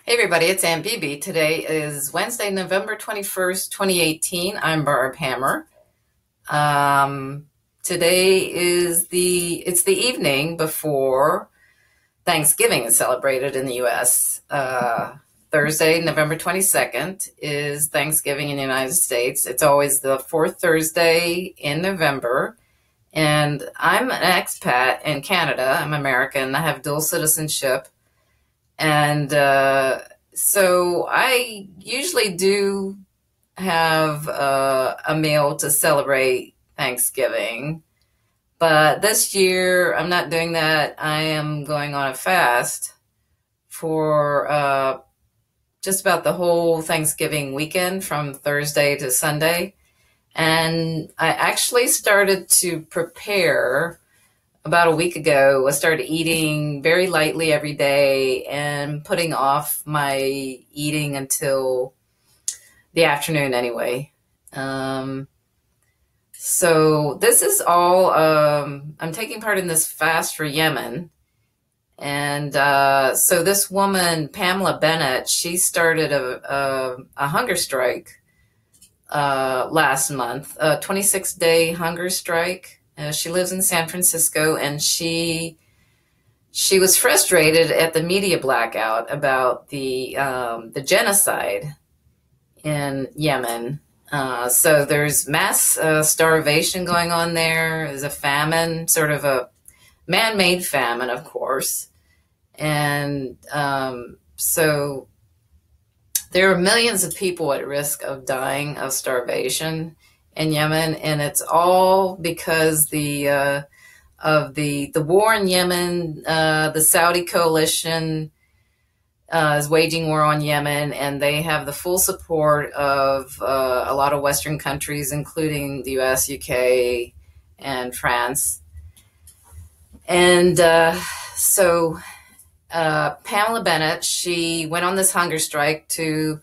Hey everybody, it's Aunt Bibi. Today is Wednesday, November 21st, 2018. I'm Barb Hammer. Um, Today is it's the evening before Thanksgiving is celebrated in the US. Thursday, November 22nd is Thanksgiving in the United States. It's always the fourth Thursday in November. And I'm an expat in Canada. I'm American. I have dual citizenship. And so I usually do have a meal to celebrate Thanksgiving. But this year, I'm not doing that. I am going on a fast for just about the whole Thanksgiving weekend from Thursday to Sunday. And I actually started to prepare about a week ago. I started eating very lightly every day and putting off my eating until the afternoon anyway. So this is all, I'm taking part in this fast for Yemen. And so this woman, Pamela Bennett, she started a hunger strike last month, a 26-day hunger strike. She lives in San Francisco, and she was frustrated at the media blackout about the genocide in Yemen. So there's mass starvation going on there. There's a famine, sort of a man-made famine, of course, and so there are millions of people at risk of dying of starvation in Yemen, and it's all because of the war in Yemen. The Saudi coalition is waging war on Yemen, and they have the full support of a lot of Western countries, including the U.S., UK, and France. And so Pamela Bennett, she went on this hunger strike to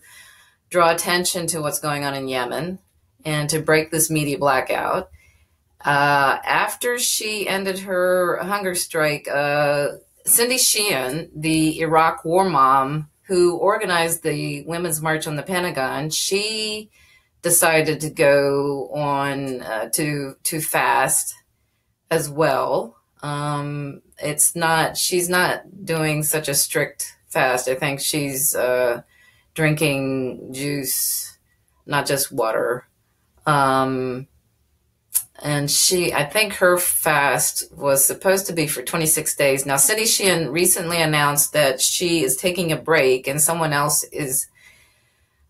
draw attention to what's going on in Yemen and to break this media blackout. After she ended her hunger strike, Cindy Sheehan, the Iraq war mom who organized the Women's March on the Pentagon, she decided to go on to fast as well. She's not doing such a strict fast. I think she's drinking juice, not just water. And I think her fast was supposed to be for 26 days. Now, Cindy Sheehan recently announced that she is taking a break and someone else is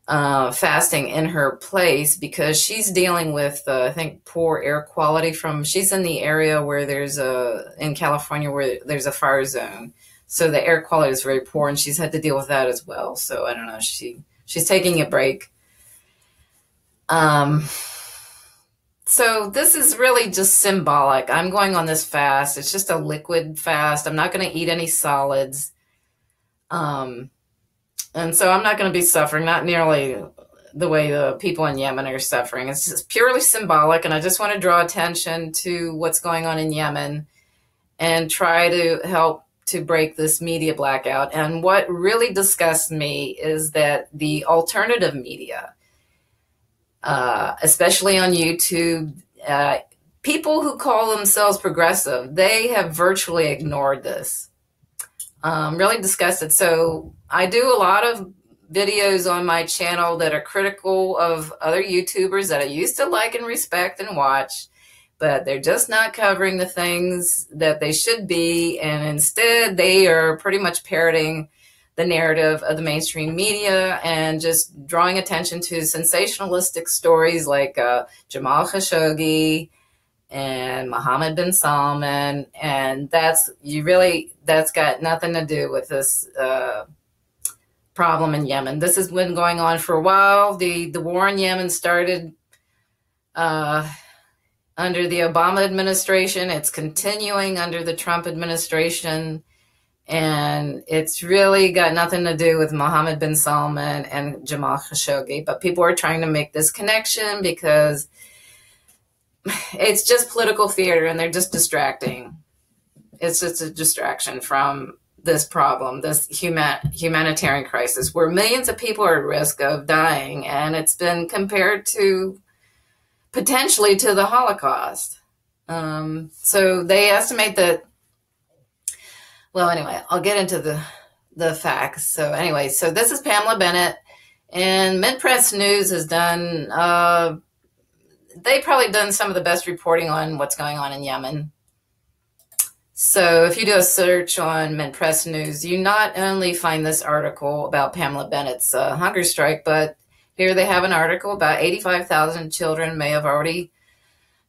fasting in her place because she's dealing with, I think, poor air quality she's in the area where in California where there's a fire zone. So the air quality is very poor and she's had to deal with that as well. So I don't know, she's taking a break. So this is really just symbolic. I'm going on this fast. It's just a liquid fast. I'm not going to eat any solids. And so I'm not going to be suffering, not nearly the way the people in Yemen are suffering. It's just purely symbolic. And I just want to draw attention to what's going on in Yemen and try to help to break this media blackout. And what really disgusts me is that the alternative media, especially on YouTube, people who call themselves progressive, they have virtually ignored this. Really disgusted. So I do a lot of videos on my channel that are critical of other YouTubers that I used to like and respect and watch, but they're just not covering the things that they should be. And instead, they are pretty much parroting the narrative of the mainstream media and just drawing attention to sensationalistic stories like Jamal Khashoggi and Mohammed bin Salman. And that's got nothing to do with this problem in Yemen. This has been going on for a while. The war in Yemen started under the Obama administration. It's continuing under the Trump administration. And it's really got nothing to do with Mohammed bin Salman and Jamal Khashoggi. But people are trying to make this connection because it's just political theater and they're just distracting. It's just a distraction from this problem, this humanitarian crisis, where millions of people are at risk of dying, and it's been compared to potentially to the Holocaust. So they estimate that. Well, anyway, I'll get into the facts. So anyway, so this is Pamela Bennett, and Mid-Press News has done. They probably done some of the best reporting on what's going on in Yemen. So if you do a search on Mid-Press News, you not only find this article about Pamela Bennett's hunger strike, but here they have an article about 85,000 children may have already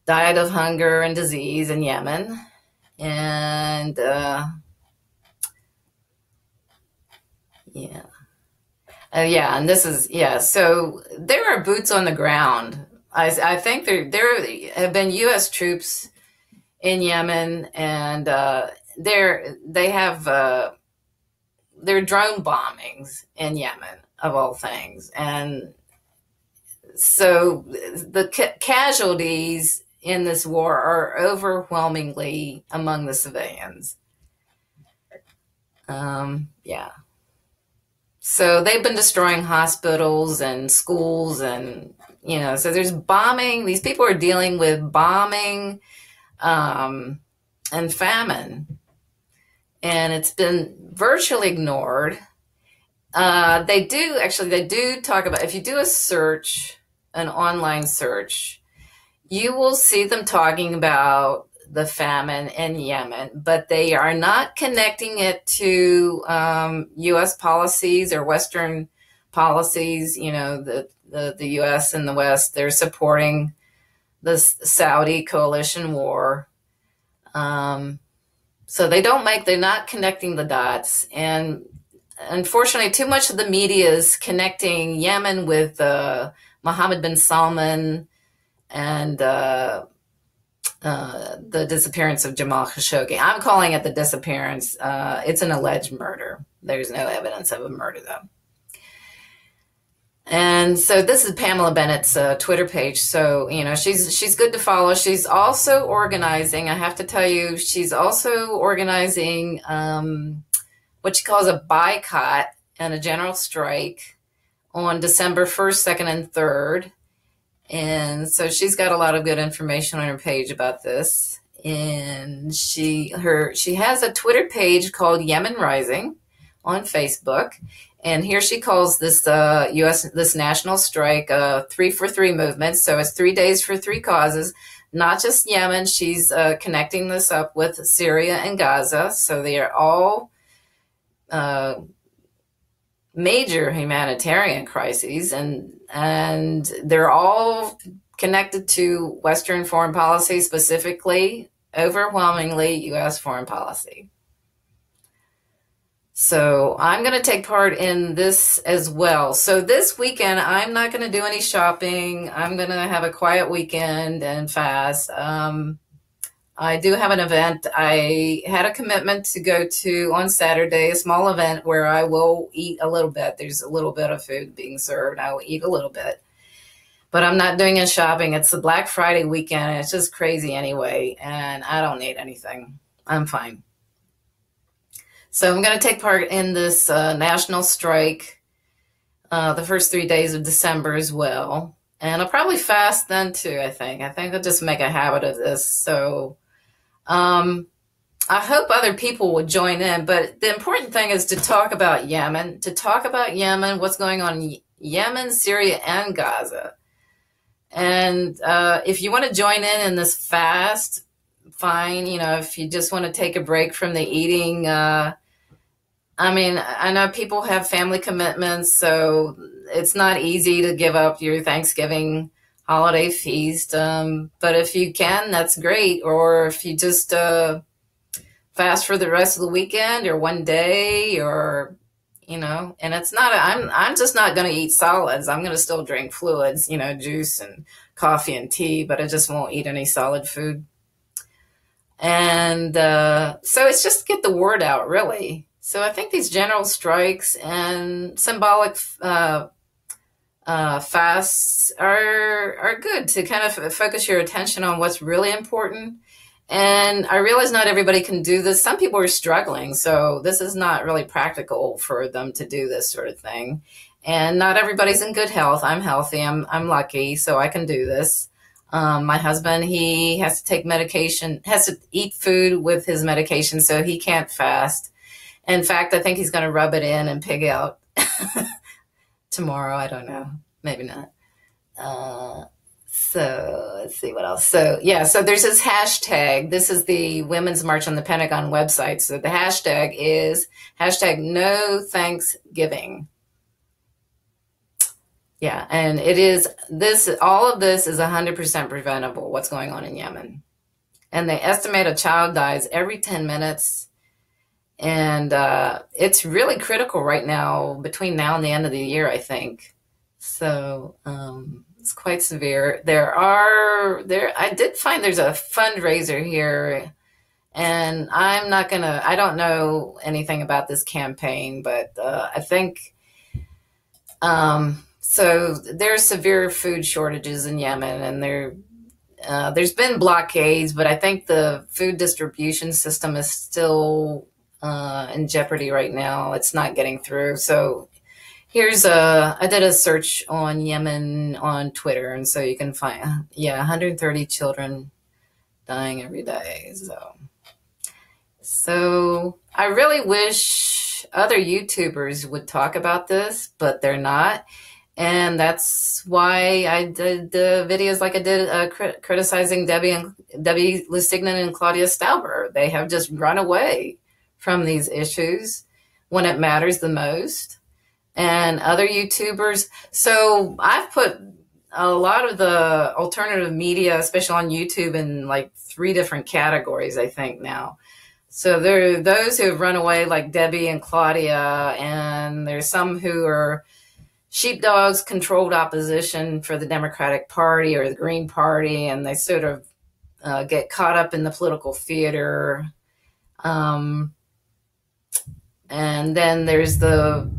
died of hunger and disease in Yemen. And and this is, so there are boots on the ground. I think there have been U.S. troops in Yemen, and they have there are drone bombings in Yemen, of all things, and so the casualties in this war are overwhelmingly among the civilians. So they've been destroying hospitals and schools, and so there's bombing. These people are dealing with bombing and famine, and it's been virtually ignored. They do talk about, if you do a search, an online search, you will see them talking about the famine in Yemen, but they are not connecting it to U.S. policies or Western policies. The U.S. and the West, they're supporting the Saudi coalition war. So they're not connecting the dots. And unfortunately, too much of the media is connecting Yemen with Mohammed bin Salman and the disappearance of Jamal Khashoggi. I'm calling it the disappearance. It's an alleged murder. There's no evidence of a murder, though. And so this is Pamela Bennett's Twitter page. So, she's good to follow. She's also organizing, I have to tell you, she's also organizing what she calls a boycott and a general strike on December 1st, 2nd, and 3rd. And so she's got a lot of good information on her page about this. And she has a Twitter page called Yemen Rising on Facebook. And here she calls this this national strike 3 for 3 movement. So it's 3 days for 3 causes, not just Yemen. She's connecting this up with Syria and Gaza. So they are all major humanitarian crises, and they're all connected to Western foreign policy, specifically, overwhelmingly, U.S. foreign policy. So I'm going to take part in this as well. So this weekend, I'm not going to do any shopping. I'm going to have a quiet weekend and fast. I do have an event. I had a commitment to go to on Saturday, a small event where I will eat a little bit. There's a little bit of food being served. I will eat a little bit. But I'm not doing any shopping. It's the Black Friday weekend, and it's just crazy anyway, and I don't need anything. I'm fine. So I'm going to take part in this national strike the first 3 days of December as well. And I'll probably fast then too, I think. I'll just make a habit of this. So I hope other people will join in. But the important thing is to talk about Yemen, what's going on in Yemen, Syria, and Gaza. And if you want to join in this fast, fine. If you just want to take a break from the eating, I know people have family commitments, so it's not easy to give up your Thanksgiving holiday feast. But if you can, that's great. Or if you just fast for the rest of the weekend or one day, or, and it's not, I'm just not going to eat solids. I'm going to still drink fluids, juice and coffee and tea, but I just won't eat any solid food. And so it's just to get the word out, really. So I think these general strikes and symbolic fasts are good to kind of focus your attention on what's really important And I realize not everybody can do this. Some people are struggling, so this is not really practical for them to do this sort of thing. And not everybody's in good health. I'm healthy. I'm lucky, so I can do this. My husband, he has to take medication, has to eat food with his medication, so he can't fast. In fact, I think he's going to rub it in and pig out tomorrow. I don't know. Maybe not. So let's see what else. So yeah, so there's this hashtag. This is the Women's March on the Pentagon website. So the hashtag is hashtag No Thanksgiving. Yeah, and it is this. All of this is 100% preventable. What's going on in Yemen, and they estimate a child dies every 10 minutes. And it's really critical right now, between now and the end of the year, I think. So it's quite severe. I did find there's a fundraiser here, and I don't know anything about this campaign, but I think, so there's severe food shortages in Yemen, and there's been blockades, but I think the food distribution system is still in jeopardy right now. It's not getting through. So I did a search on Yemen on Twitter, and so you can find, 130 children dying every day. So I really wish other YouTubers would talk about this, but they're not. And that's why I did the videos like I did, criticizing Debbie Lusignan and Claudia Stauber. They have just run away from these issues when it matters the most. And other YouTubers. So I've put a lot of the alternative media, especially on YouTube, in like 3 different categories, I think now. So there are those who have run away, like Debbie and Claudia, and there's some who are sheepdogs, controlled opposition for the Democratic Party or the Green Party, and they sort of get caught up in the political theater. And then there's the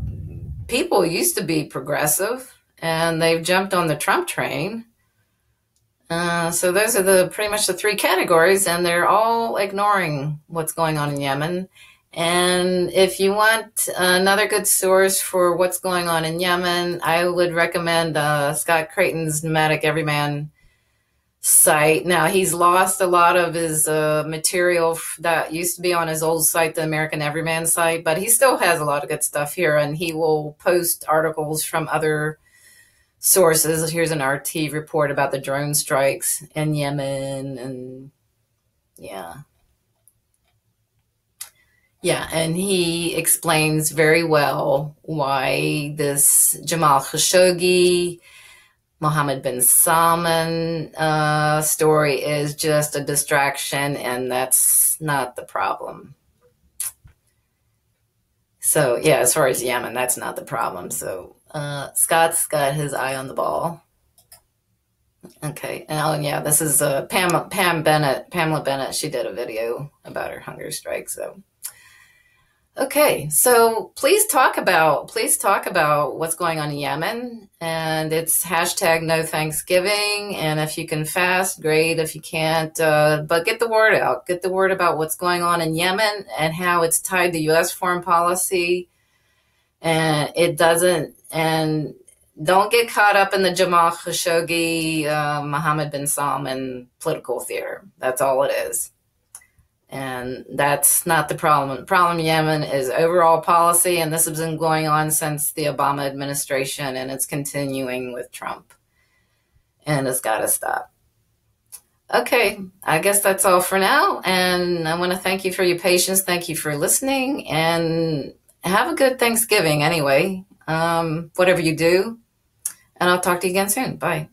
people who used to be progressive, and they've jumped on the Trump train. So those are pretty much the 3 categories, and they're all ignoring what's going on in Yemen. And if you want another good source for what's going on in Yemen, I would recommend Scott Creighton's Nomadic Everyman site. Now, he's lost a lot of his material that used to be on his old site, the American Everyman site, but he still has a lot of good stuff here, and he will post articles from other sources. Here's an RT report about the drone strikes in Yemen, and and he explains very well why this Jamal Khashoggi, Mohammed bin Salman story is just a distraction, and that's not the problem. So yeah, as far as Yemen, that's not the problem. So Scott's got his eye on the ball. Okay, and this is Pamela Bennett. She did a video about her hunger strike. So okay, so please talk about what's going on in Yemen, and it's hashtag No Thanksgiving. And if you can fast, great. If you can't, but get the word out. Get the word about what's going on in Yemen and how it's tied to U.S. foreign policy. And don't get caught up in the Jamal Khashoggi, Mohammed bin Salman political theater. That's all it is. And that's not the problem. The problem in Yemen is overall policy, and this has been going on since the Obama administration, and it's continuing with Trump. And it's got to stop. Okay, I guess that's all for now. And I want to thank you for your patience. Thank you for listening, and have a good Thanksgiving anyway, whatever you do. And I'll talk to you again soon. Bye.